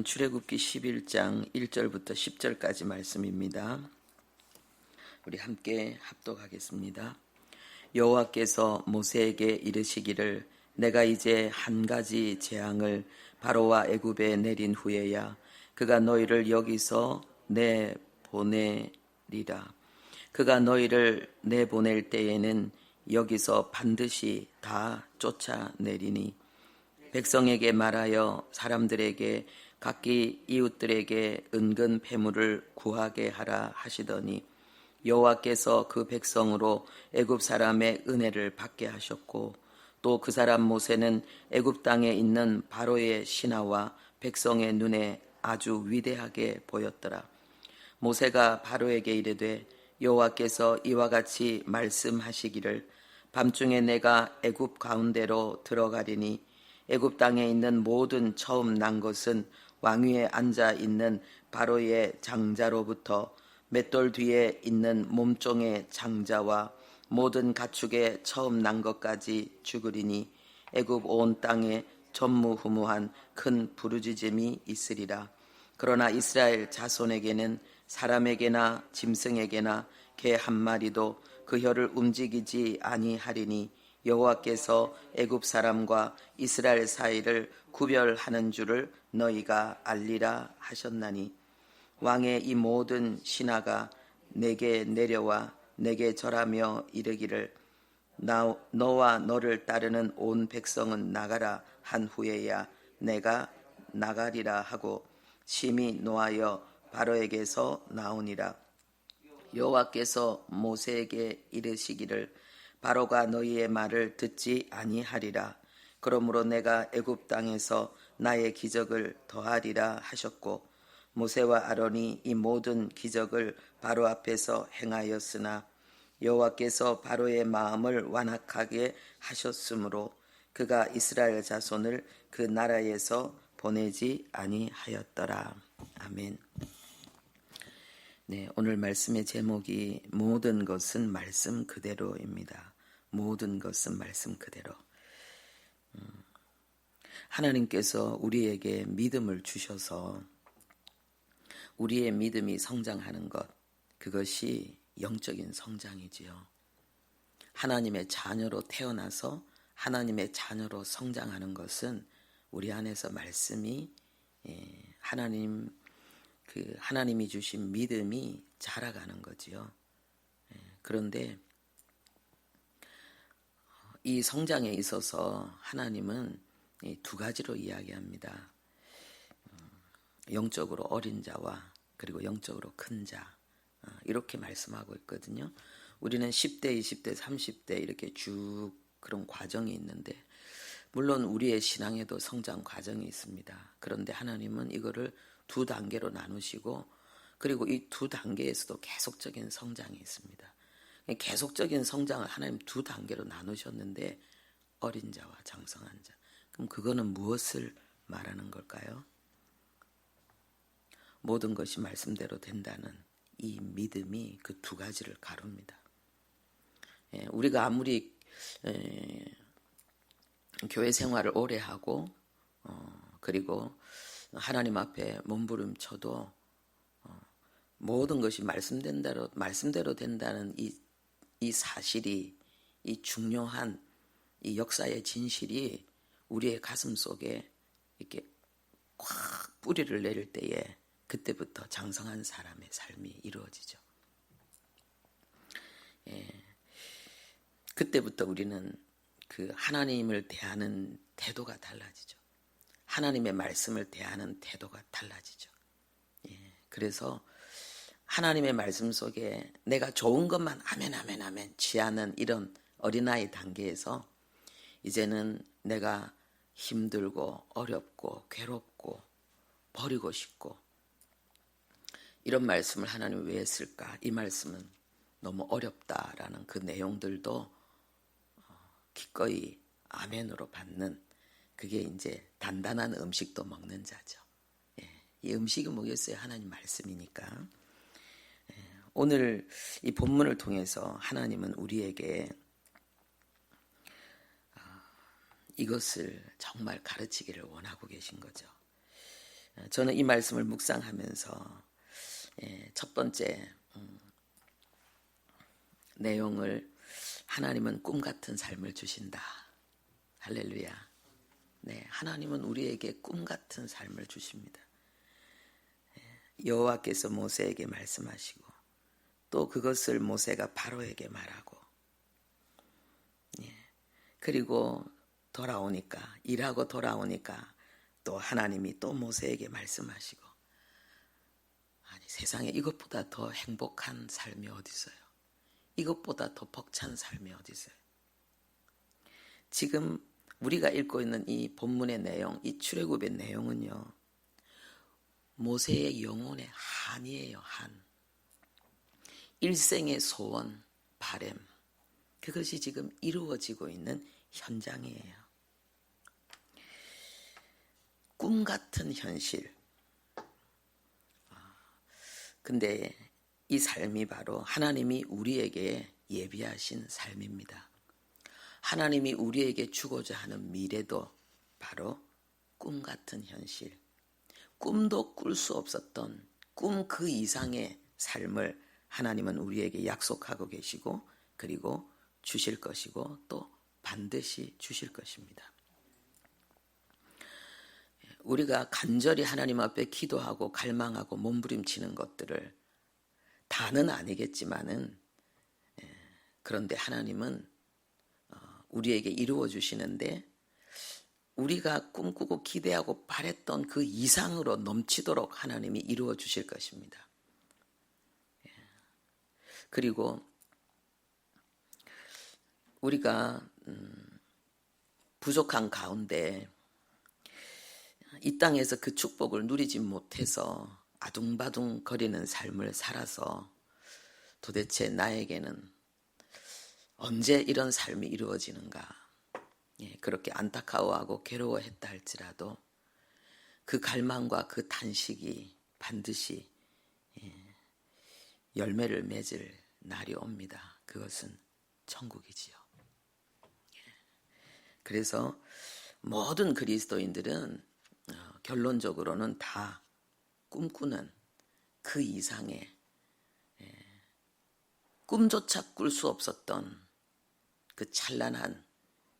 출애굽기 11장 1절부터 10절까지 말씀입니다. 우리 함께 합독하겠습니다. 여호와께서 모세에게 이르시기를 내가 이제 한 가지 재앙을 바로와 애굽에 내린 후에야 그가 너희를 여기서 내보내리라. 그가 너희를 내보낼 때에는 여기서 반드시 다 쫓아내리니 백성에게 말하여 사람들에게 각기 이웃들에게 은근 패물을 구하게 하라 하시더니 여호와께서 그 백성으로 애굽 사람의 은혜를 받게 하셨고 또 그 사람 모세는 애굽 땅에 있는 바로의 신하와 백성의 눈에 아주 위대하게 보였더라. 모세가 바로에게 이르되 여호와께서 이와 같이 말씀하시기를 밤중에 내가 애굽 가운데로 들어가리니 애굽 땅에 있는 모든 처음 난 것은 왕위에 앉아 있는 바로의 장자로부터 맷돌 뒤에 있는 몸종의 장자와 모든 가축의 처음 난 것까지 죽으리니 애굽 온 땅에 전무후무한 큰 부르짖음이 있으리라. 그러나 이스라엘 자손에게는 사람에게나 짐승에게나 개 한 마리도 그 혀를 움직이지 아니하리니 여호와께서 애굽 사람과 이스라엘 사이를 구별하는 줄을 너희가 알리라 하셨나니 왕의 이 모든 신하가 내게 내려와 내게 절하며 이르기를 너와 너를 따르는 온 백성은 나가라 한 후에야 내가 나가리라 하고 심히 노하여 바로에게서 나오니라. 여호와께서 모세에게 이르시기를 바로가 너희의 말을 듣지 아니하리라. 그러므로 내가 애굽 땅에서 나의 기적을 더하리라 하셨고 모세와 아론이 이 모든 기적을 바로 앞에서 행하였으나 여호와께서 바로의 마음을 완악하게 하셨으므로 그가 이스라엘 자손을 그 나라에서 보내지 아니하였더라. 아멘. 네, 오늘 말씀의 제목이 모든 것은 말씀 그대로입니다. 모든 것은 말씀 그대로. 하나님께서 우리에게 믿음을 주셔서 우리의 믿음이 성장하는 것, 그것이 영적인 성장이지요. 하나님의 자녀로 태어나서 하나님의 자녀로 성장하는 것은 우리 안에서 말씀이 하나님이 주신 믿음이 자라가는 거지요. 그런데 이 성장에 있어서 하나님은 두 가지로 이야기합니다. 영적으로 어린 자와 그리고 영적으로 큰 자, 이렇게 말씀하고 있거든요. 우리는 10대, 20대, 30대 이렇게 쭉 그런 과정이 있는데 물론 우리의 신앙에도 성장 과정이 있습니다. 그런데 하나님은 이거를 두 단계로 나누시고 그리고 이 두 단계에서도 계속적인 성장이 있습니다. 계속적인 성장을 하나님 두 단계로 나누셨는데 어린 자와 장성한 자. 그럼 그거는 무엇을 말하는 걸까요? 모든 것이 말씀대로 된다는 이 믿음이 그 두 가지를 가릅니다. 우리가 아무리 교회 생활을 오래 하고 그리고 하나님 앞에 몸부림쳐도 모든 것이 말씀대로 된다는 이 사실이 이 중요한 이 역사의 진실이 우리의 가슴 속에 이렇게 꽉 뿌리를 내릴 때에 그때부터 장성한 사람의 삶이 이루어지죠. 그때부터 우리는 그 하나님을 대하는 태도가 달라지죠. 하나님의 말씀을 대하는 태도가 달라지죠. 그래서 하나님의 말씀 속에 내가 좋은 것만 아멘 취하는 이런 어린아이 단계에서 이제는 내가 힘들고 어렵고 괴롭고 버리고 싶고 이런 말씀을 하나님이 왜 했을까? 이 말씀은 너무 어렵다라는 그 내용들도 기꺼이 아멘으로 받는 그게 이제 단단한 음식도 먹는 자죠. 이 음식이 뭐겠어요? 하나님 말씀이니까. 오늘 이 본문을 통해서 하나님은 우리에게 이것을 정말 가르치기를 원하고 계신 거죠. 저는 이 말씀을 묵상하면서 첫 번째 내용을 하나님은 꿈 같은 삶을 주신다. 할렐루야. 네, 하나님은 우리에게 꿈 같은 삶을 주십니다. 여호와께서 모세에게 말씀하시고 또 그것을 모세가 바로에게 말하고 그리고 돌아오니까 일하고 돌아오니까 또 하나님이 또 모세에게 말씀하시고 아니 세상에 이것보다 더 행복한 삶이 어디 있어요? 이것보다 더 벅찬 삶이 어디 있어요? 지금 우리가 읽고 있는 이 본문의 내용, 이 출애굽의 내용은요. 모세의 영혼의 한이에요. 한. 일생의 소원, 바램. 그것이 지금 이루어지고 있는 현장이에요. 꿈 같은 현실. 근데 이 삶이 바로 하나님이 우리에게 예비하신 삶입니다. 하나님이 우리에게 주고자 하는 미래도 바로 꿈 같은 현실. 꿈도 꿀 수 없었던 꿈 그 이상의 삶을 하나님은 우리에게 약속하고 계시고 그리고 주실 것이고 또 반드시 주실 것입니다. 우리가 간절히 하나님 앞에 기도하고 갈망하고 몸부림치는 것들을 다는 아니겠지만은 그런데 하나님은 우리에게 이루어 주시는데 우리가 꿈꾸고 기대하고 바랬던 그 이상으로 넘치도록 하나님이 이루어 주실 것입니다. 그리고 우리가 부족한 가운데 이 땅에서 그 축복을 누리지 못해서 아둥바둥 거리는 삶을 살아서 도대체 나에게는 언제 이런 삶이 이루어지는가 그렇게 안타까워하고 괴로워했다 할지라도 그 갈망과 그 단식이 반드시 열매를 맺을 날이 옵니다. 그것은 천국이지요. 그래서 모든 그리스도인들은 결론적으로는 다 꿈꾸는 그 이상의 꿈조차 꿀 수 없었던 그 찬란한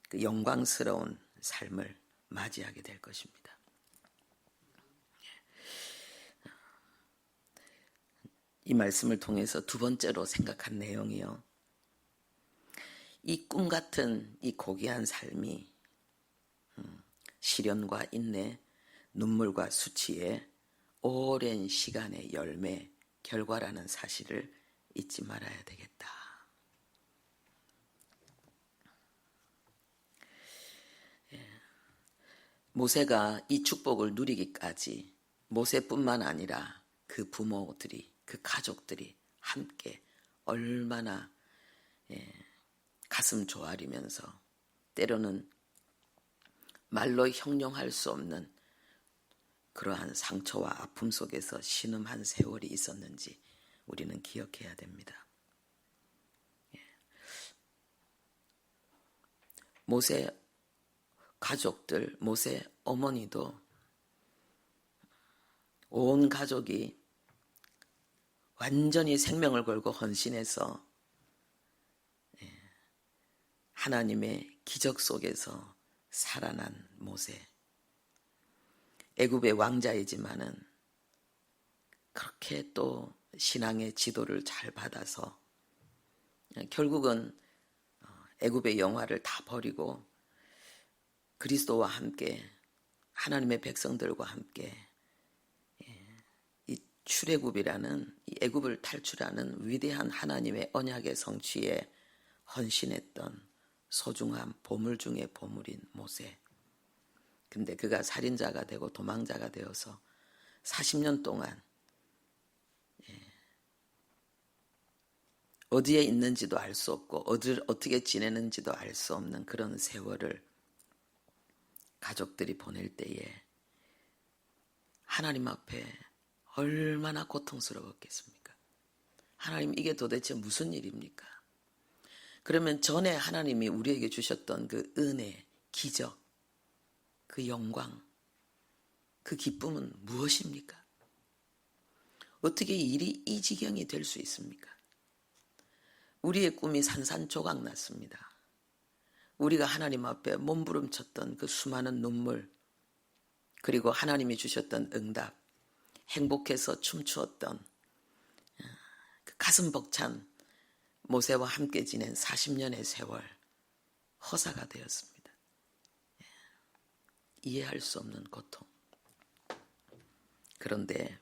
그 영광스러운 삶을 맞이하게 될 것입니다. 이 말씀을 통해서 두 번째로 생각한 내용이요. 이 꿈 같은 이 고귀한 삶이 시련과 인내, 눈물과 수치의 오랜 시간의 열매, 결과라는 사실을 잊지 말아야 되겠다. 모세가 이 축복을 누리기까지 모세뿐만 아니라 그 부모들이, 그 가족들이 함께 얼마나 가슴 조아리면서 때로는 말로 형용할 수 없는 그러한 상처와 아픔 속에서 신음한 세월이 있었는지 우리는 기억해야 됩니다. 모세 가족들, 모세 어머니도 온 가족이 완전히 생명을 걸고 헌신해서 하나님의 기적 속에서 살아난 모세. 애굽의 왕자이지만은 그렇게 또 신앙의 지도를 잘 받아서 결국은 애굽의 영화를 다 버리고 그리스도와 함께 하나님의 백성들과 함께 이 출애굽이라는 이 애굽을 탈출하는 위대한 하나님의 언약의 성취에 헌신했던 소중한 보물 중의 보물인 모세. 근데 그가 살인자가 되고 도망자가 되어서 40년 동안 어디에 있는지도 알 수 없고 어떻게 지내는지도 알 수 없는 그런 세월을 가족들이 보낼 때에 하나님 앞에 얼마나 고통스러웠겠습니까? 하나님, 이게 도대체 무슨 일입니까? 그러면 전에 하나님이 우리에게 주셨던 그 은혜, 기적, 그 영광, 그 기쁨은 무엇입니까? 어떻게 일이 이 지경이 될 수 있습니까? 우리의 꿈이 산산조각 났습니다. 우리가 하나님 앞에 몸부림쳤던 그 수많은 눈물, 그리고 하나님이 주셨던 응답, 행복해서 춤추었던 그 가슴 벅찬 모세와 함께 지낸 40년의 세월 허사가 되었습니다. 이해할 수 없는 고통. 그런데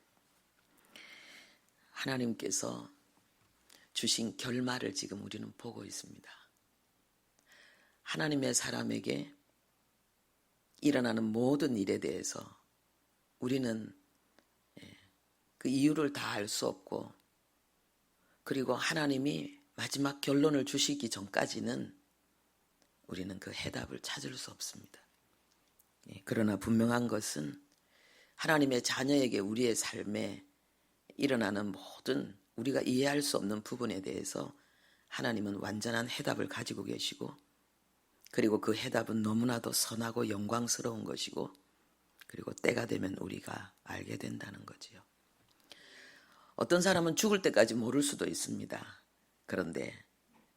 하나님께서 주신 결말을 지금 우리는 보고 있습니다. 하나님의 사람에게 일어나는 모든 일에 대해서 우리는 그 이유를 다 알 수 없고, 그리고 하나님이 마지막 결론을 주시기 전까지는 우리는 그 해답을 찾을 수 없습니다. 그러나 분명한 것은 하나님의 자녀에게 우리의 삶에 일어나는 모든 우리가 이해할 수 없는 부분에 대해서 하나님은 완전한 해답을 가지고 계시고, 그리고 그 해답은 너무나도 선하고 영광스러운 것이고, 그리고 때가 되면 우리가 알게 된다는 거지요. 어떤 사람은 죽을 때까지 모를 수도 있습니다. 그런데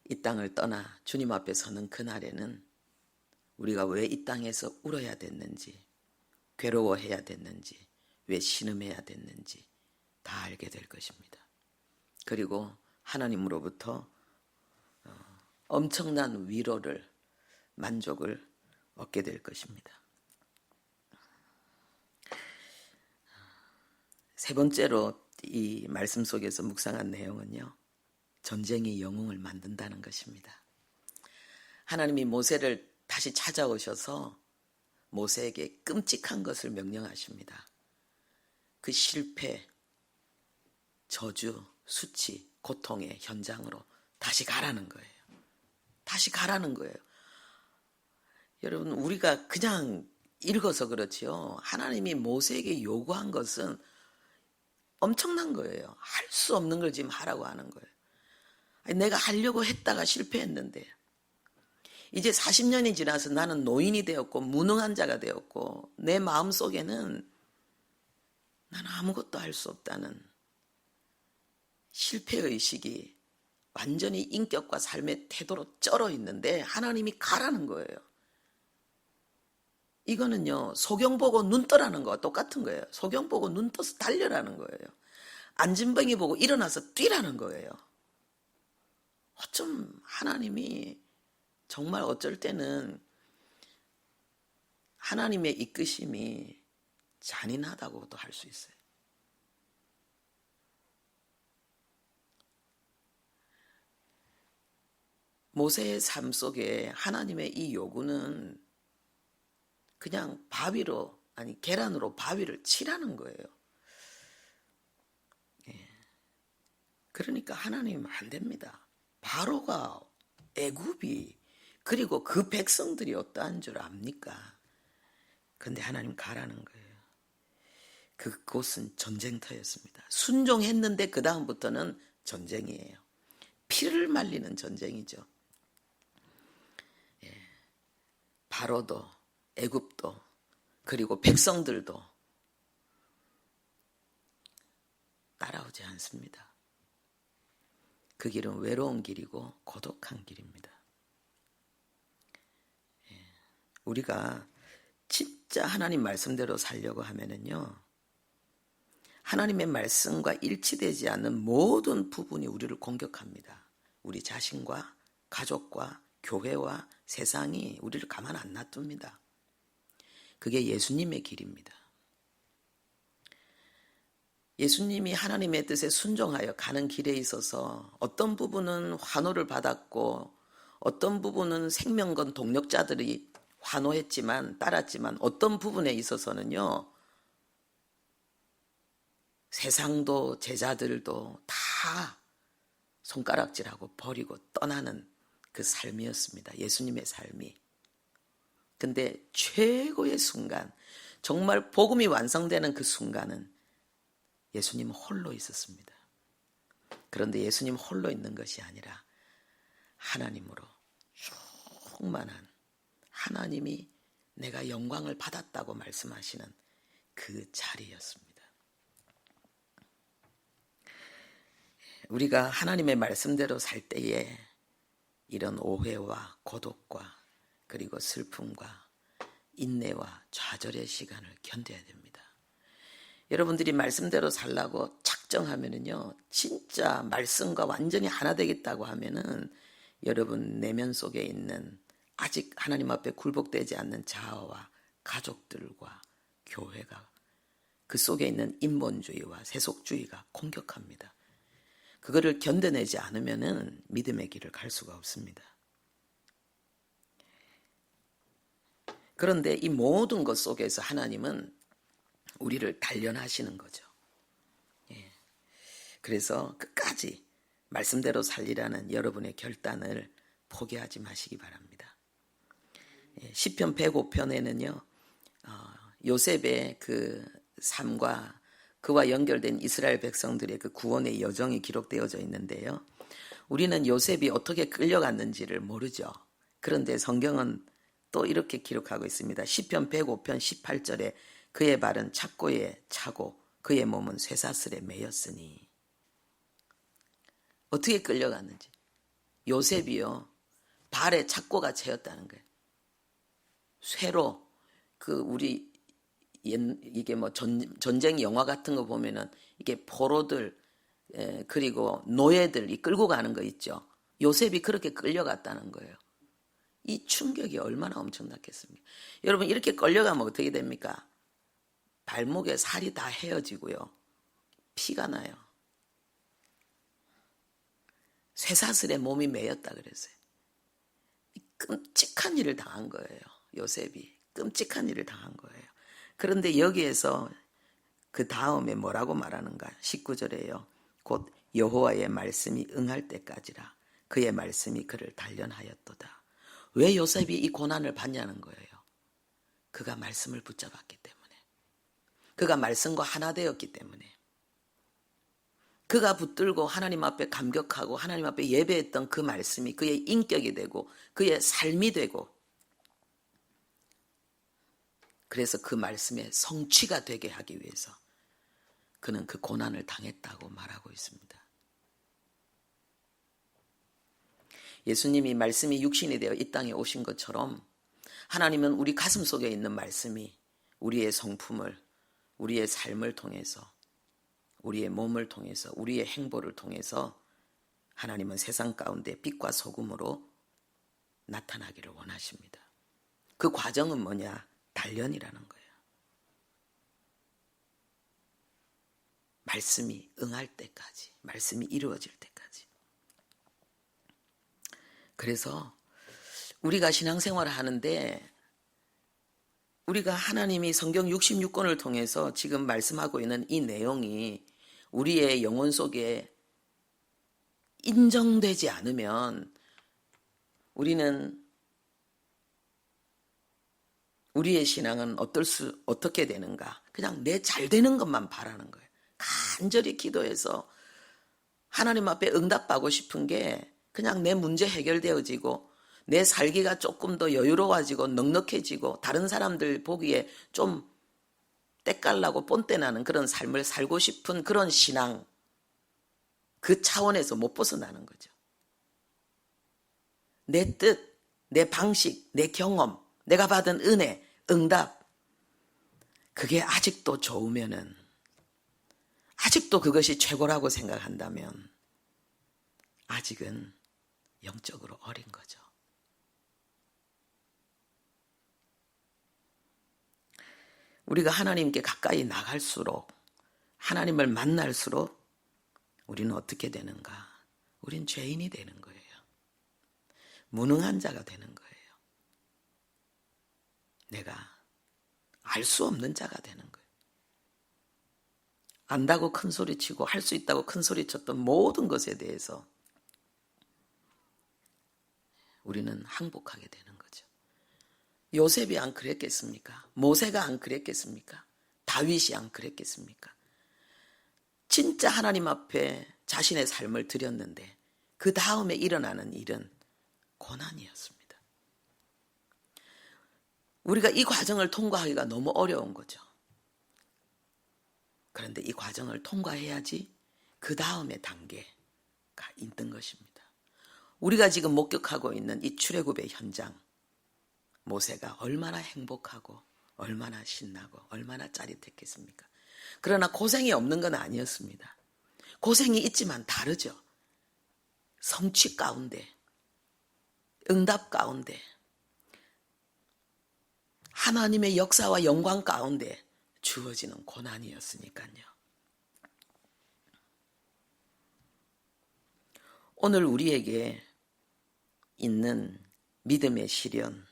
이 땅을 떠나 주님 앞에 서는 그날에는 우리가 왜 이 땅에서 울어야 됐는지, 괴로워해야 됐는지, 왜 신음해야 됐는지 다 알게 될 것입니다. 그리고 하나님으로부터 엄청난 위로를, 만족을 얻게 될 것입니다. 세 번째로 이 말씀 속에서 묵상한 내용은요, 전쟁이 영웅을 만든다는 것입니다. 하나님이 모세를 다시 찾아오셔서 모세에게 끔찍한 것을 명령하십니다. 그 실패, 저주, 수치, 고통의 현장으로 다시 가라는 거예요. 다시 가라는 거예요. 여러분, 우리가 그냥 읽어서 그렇지요. 하나님이 모세에게 요구한 것은 엄청난 거예요. 할 수 없는 걸 지금 하라고 하는 거예요. 아니, 내가 하려고 했다가 실패했는데 이제 40년이 지나서 나는 노인이 되었고 무능한 자가 되었고 내 마음속에는 나는 아무것도 할 수 없다는 실패의식이 완전히 인격과 삶의 태도로 쩔어 있는데 하나님이 가라는 거예요. 이거는요, 소경 보고 눈 떠라는 거와 똑같은 거예요. 소경 보고 눈 떠서 달려라는 거예요. 안진뱅이 보고 일어나서 뛰라는 거예요. 어쩜 하나님이 정말 어쩔 때는 하나님의 이끄심이 잔인하다고도 할 수 있어요. 모세의 삶 속에 하나님의 이 요구는 그냥 바위로, 아니 계란으로 바위를 치라는 거예요. 그러니까 하나님 안 됩니다. 바로가, 애굽이, 그리고 그 백성들이 어떠한 줄 압니까? 근데 하나님 가라는 거예요. 그곳은 전쟁터였습니다. 순종했는데 그 다음부터는 전쟁이에요. 피를 말리는 전쟁이죠. 바로도, 애굽도, 그리고 백성들도 따라오지 않습니다. 그 길은 외로운 길이고 고독한 길입니다. 우리가 진짜 하나님 말씀대로 살려고 하면은요, 하나님의 말씀과 일치되지 않는 모든 부분이 우리를 공격합니다. 우리 자신과 가족과 교회와 세상이 우리를 가만 안 놔둡니다. 그게 예수님의 길입니다. 예수님이 하나님의 뜻에 순종하여 가는 길에 있어서 어떤 부분은 환호를 받았고 어떤 부분은 생명건 동력자들이 환호했지만 따랐지만 어떤 부분에 있어서는요, 세상도 제자들도 다 손가락질하고 버리고 떠나는 그 삶이었습니다. 예수님의 삶이. 근데 최고의 순간, 정말 복음이 완성되는 그 순간은 예수님 홀로 있었습니다. 그런데 예수님 홀로 있는 것이 아니라 하나님으로 충만한, 하나님이 내가 영광을 받았다고 말씀하시는 그 자리였습니다. 우리가 하나님의 말씀대로 살 때에 이런 오해와 고독과 그리고 슬픔과 인내와 좌절의 시간을 견뎌야 됩니다. 여러분들이 말씀대로 살라고 작정하면은요, 진짜 말씀과 완전히 하나 되겠다고 하면은 여러분 내면 속에 있는 아직 하나님 앞에 굴복되지 않는 자아와 가족들과 교회가 그 속에 있는 인본주의와 세속주의가 공격합니다. 그거를 견뎌내지 않으면은 믿음의 길을 갈 수가 없습니다. 그런데 이 모든 것 속에서 하나님은 우리를 단련하시는 거죠. 예. 그래서 끝까지 말씀대로 살리라는 여러분의 결단을 포기하지 마시기 바랍니다. 예. 시편 105편에는요. 요셉의 그 삶과 그와 연결된 이스라엘 백성들의 그 구원의 여정이 기록되어져 있는데요. 우리는 요셉이 어떻게 끌려갔는지를 모르죠. 그런데 성경은 또 이렇게 기록하고 있습니다. 시편 105편 18절에 그의 발은 착고에 차고 그의 몸은 쇠사슬에 매였으니. 어떻게 끌려갔는지. 요셉이요. 발에 착고가 채였다는 거예요. 쇠로 우리 이게 뭐 전쟁 영화 같은 거 보면은 이게 포로들 그리고 노예들이 끌고 가는 거 있죠. 요셉이 그렇게 끌려갔다는 거예요. 이 충격이 얼마나 엄청났겠습니까? 여러분 이렇게 끌려가면 어떻게 됩니까? 발목에 살이 다 헤어지고요. 피가 나요. 쇠사슬에 몸이 매였다 그랬어요. 끔찍한 일을 당한 거예요. 요셉이 끔찍한 일을 당한 거예요. 그런데 여기에서 그 다음에 뭐라고 말하는가? 19절에요. 곧 여호와의 말씀이 응할 때까지라 그의 말씀이 그를 단련하였도다. 왜 요셉이 이 고난을 받냐는 거예요. 그가 말씀을 붙잡았기 때문에. 그가 말씀과 하나 되었기 때문에. 그가 붙들고 하나님 앞에 감격하고 하나님 앞에 예배했던 그 말씀이 그의 인격이 되고 그의 삶이 되고 그래서 그 말씀의 성취가 되게 하기 위해서 그는 그 고난을 당했다고 말하고 있습니다. 예수님이 말씀이 육신이 되어 이 땅에 오신 것처럼 하나님은 우리 가슴 속에 있는 말씀이 우리의 성품을, 우리의 삶을 통해서, 우리의 몸을 통해서, 우리의 행보를 통해서 하나님은 세상 가운데 빛과 소금으로 나타나기를 원하십니다. 그 과정은 뭐냐? 단련이라는 거예요. 말씀이 응할 때까지, 말씀이 이루어질 때까지. 그래서 우리가 신앙생활을 하는데 우리가 하나님이 성경 66권을 통해서 지금 말씀하고 있는 이 내용이 우리의 영혼 속에 인정되지 않으면 우리의 신앙은 어떻게 되는가? 그냥 내 잘 되는 것만 바라는 거예요. 간절히 기도해서 하나님 앞에 응답받고 싶은 게 그냥 내 문제 해결되어지고 내 살기가 조금 더 여유로워지고 넉넉해지고 다른 사람들 보기에 좀 때깔나고 뽐때나는 그런 삶을 살고 싶은 그런 신앙, 그 차원에서 못 벗어나는 거죠. 내 뜻, 내 방식, 내 경험, 내가 받은 은혜, 응답, 그게 아직도 좋으면은, 아직도 그것이 최고라고 생각한다면 아직은 영적으로 어린 거죠. 우리가 하나님께 가까이 나갈수록, 하나님을 만날수록 우리는 어떻게 되는가? 우린 죄인이 되는 거예요. 무능한 자가 되는 거예요. 내가 알 수 없는 자가 되는 거예요. 안다고 큰 소리치고 할 수 있다고 큰 소리쳤던 모든 것에 대해서 우리는 항복하게 되는 거죠. 요셉이 안 그랬겠습니까? 모세가 안 그랬겠습니까? 다윗이 안 그랬겠습니까? 진짜 하나님 앞에 자신의 삶을 드렸는데 그 다음에 일어나는 일은 고난이었습니다. 우리가 이 과정을 통과하기가 너무 어려운 거죠. 그런데 이 과정을 통과해야지 그 다음의 단계가 있는 것입니다. 우리가 지금 목격하고 있는 이 출애굽의 현장, 모세가 얼마나 행복하고 얼마나 신나고 얼마나 짜릿했겠습니까? 그러나 고생이 없는 건 아니었습니다. 고생이 있지만 다르죠. 성취 가운데, 응답 가운데, 하나님의 역사와 영광 가운데 주어지는 고난이었으니까요. 오늘 우리에게 있는 믿음의 시련,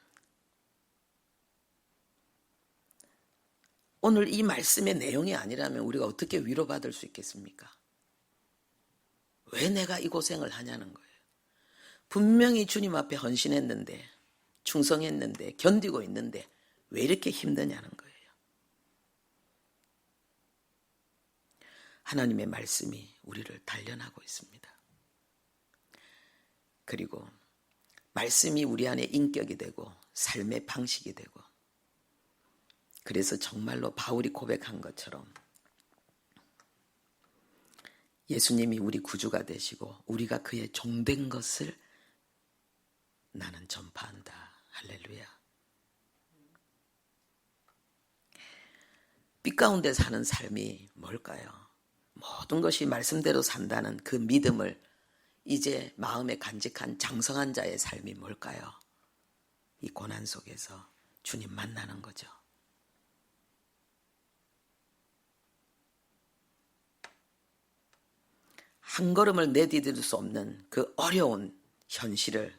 오늘 이 말씀의 내용이 아니라면 우리가 어떻게 위로받을 수 있겠습니까? 왜 내가 이 고생을 하냐는 거예요. 분명히 주님 앞에 헌신했는데, 충성했는데, 견디고 있는데 왜 이렇게 힘드냐는 거예요. 하나님의 말씀이 우리를 단련하고 있습니다. 그리고 말씀이 우리 안에 인격이 되고 삶의 방식이 되고, 그래서 정말로 바울이 고백한 것처럼 예수님이 우리 구주가 되시고 우리가 그의 종된 것을 나는 전파한다. 할렐루야. 빛 가운데 사는 삶이 뭘까요? 모든 것이 말씀대로 산다는 그 믿음을 이제 마음에 간직한 장성한 자의 삶이 뭘까요? 이 고난 속에서 주님 만나는 거죠. 한 걸음을 내디딜 수 없는 그 어려운 현실을,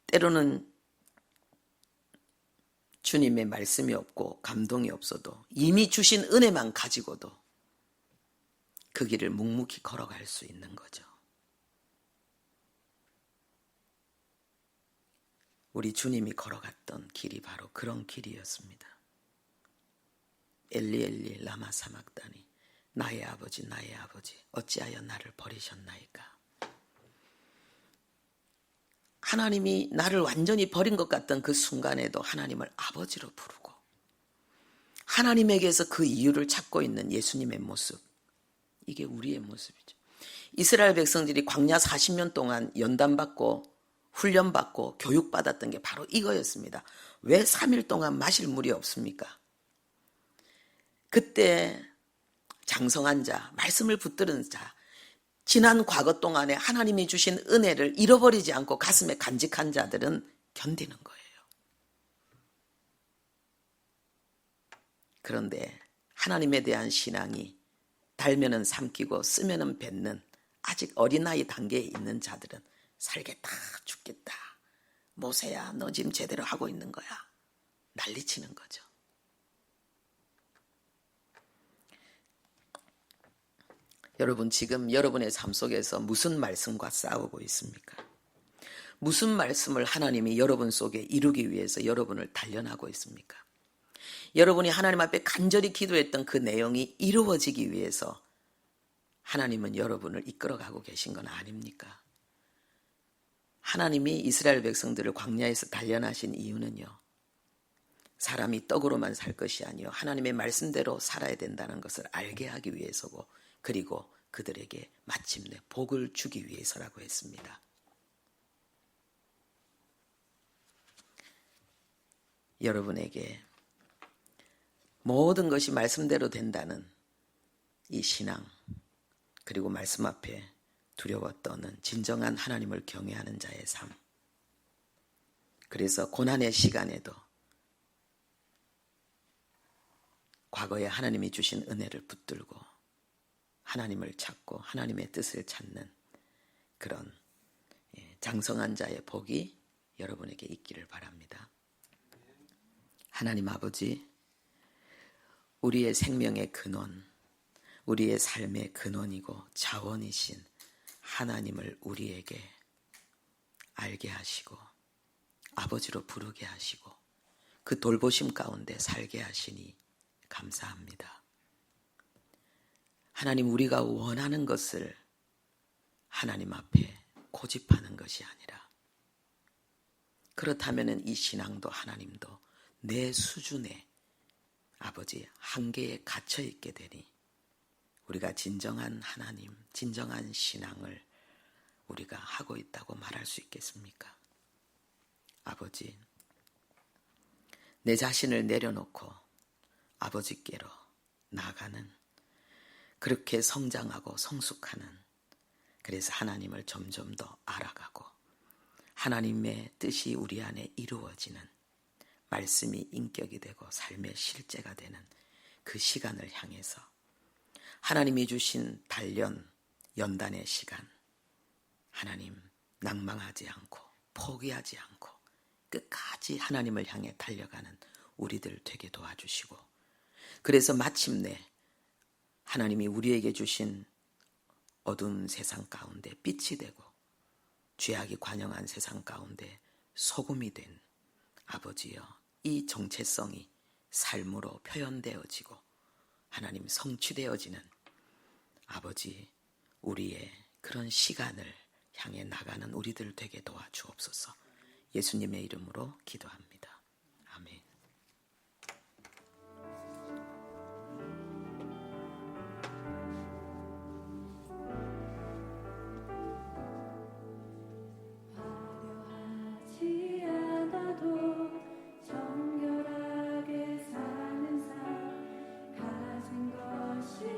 때로는 주님의 말씀이 없고 감동이 없어도 이미 주신 은혜만 가지고도 그 길을 묵묵히 걸어갈 수 있는 거죠. 우리 주님이 걸어갔던 길이 바로 그런 길이었습니다. 엘리 엘리 라마 사막다니, 나의 아버지 나의 아버지 어찌하여 나를 버리셨나이까. 하나님이 나를 완전히 버린 것 같던 그 순간에도 하나님을 아버지로 부르고 하나님에게서 그 이유를 찾고 있는 예수님의 모습, 이게 우리의 모습이죠. 이스라엘 백성들이 광야 40년 동안 연단받고 훈련받고 교육받았던 게 바로 이거였습니다. 왜 3일 동안 마실 물이 없습니까? 그때 장성한 자, 말씀을 붙드는 자, 지난 과거 동안에 하나님이 주신 은혜를 잃어버리지 않고 가슴에 간직한 자들은 견디는 거예요. 그런데 하나님에 대한 신앙이 달면은 삼키고 쓰면은 뱉는 아직 어린아이 단계에 있는 자들은 살겠다 죽겠다, 모세야 너 지금 제대로 하고 있는 거야, 난리치는 거죠. 여러분, 지금 여러분의 삶 속에서 무슨 말씀과 싸우고 있습니까? 무슨 말씀을 하나님이 여러분 속에 이루기 위해서 여러분을 단련하고 있습니까? 여러분이 하나님 앞에 간절히 기도했던 그 내용이 이루어지기 위해서 하나님은 여러분을 이끌어가고 계신 건 아닙니까? 하나님이 이스라엘 백성들을 광야에서 단련하신 이유는요, 사람이 떡으로만 살 것이 아니요 하나님의 말씀대로 살아야 된다는 것을 알게 하기 위해서고, 그리고 그들에게 마침내 복을 주기 위해서라고 했습니다. 여러분에게 모든 것이 말씀대로 된다는 이 신앙, 그리고 말씀 앞에 두려워 떠는 진정한 하나님을 경외하는 자의 삶, 그래서 고난의 시간에도 과거에 하나님이 주신 은혜를 붙들고 하나님을 찾고 하나님의 뜻을 찾는 그런 장성한 자의 복이 여러분에게 있기를 바랍니다. 하나님 아버지, 우리의 생명의 근원, 우리의 삶의 근원이고 자원이신 하나님을 우리에게 알게 하시고 아버지로 부르게 하시고 그 돌보심 가운데 살게 하시니 감사합니다. 하나님, 우리가 원하는 것을 하나님 앞에 고집하는 것이 아니라, 그렇다면 이 신앙도 하나님도 내 수준에 아버지 한계에 갇혀 있게 되니 우리가 진정한 하나님, 진정한 신앙을 우리가 하고 있다고 말할 수 있겠습니까? 아버지, 내 자신을 내려놓고 아버지께로 나아가는, 그렇게 성장하고 성숙하는, 그래서 하나님을 점점 더 알아가고 하나님의 뜻이 우리 안에 이루어지는, 말씀이 인격이 되고 삶의 실제가 되는 그 시간을 향해서 하나님이 주신 단련, 연단의 시간, 하나님 낭망하지 않고 포기하지 않고 끝까지 하나님을 향해 달려가는 우리들 되게 도와주시고, 그래서 마침내 하나님이 우리에게 주신 어두운 세상 가운데 빛이 되고 죄악이 관영한 세상 가운데 소금이 된 아버지여, 이 정체성이 삶으로 표현되어지고 하나님 성취되어지는 아버지, 우리의 그런 시간을 향해 나가는 우리들 되게 도와주옵소서. 예수님의 이름으로 기도합니다.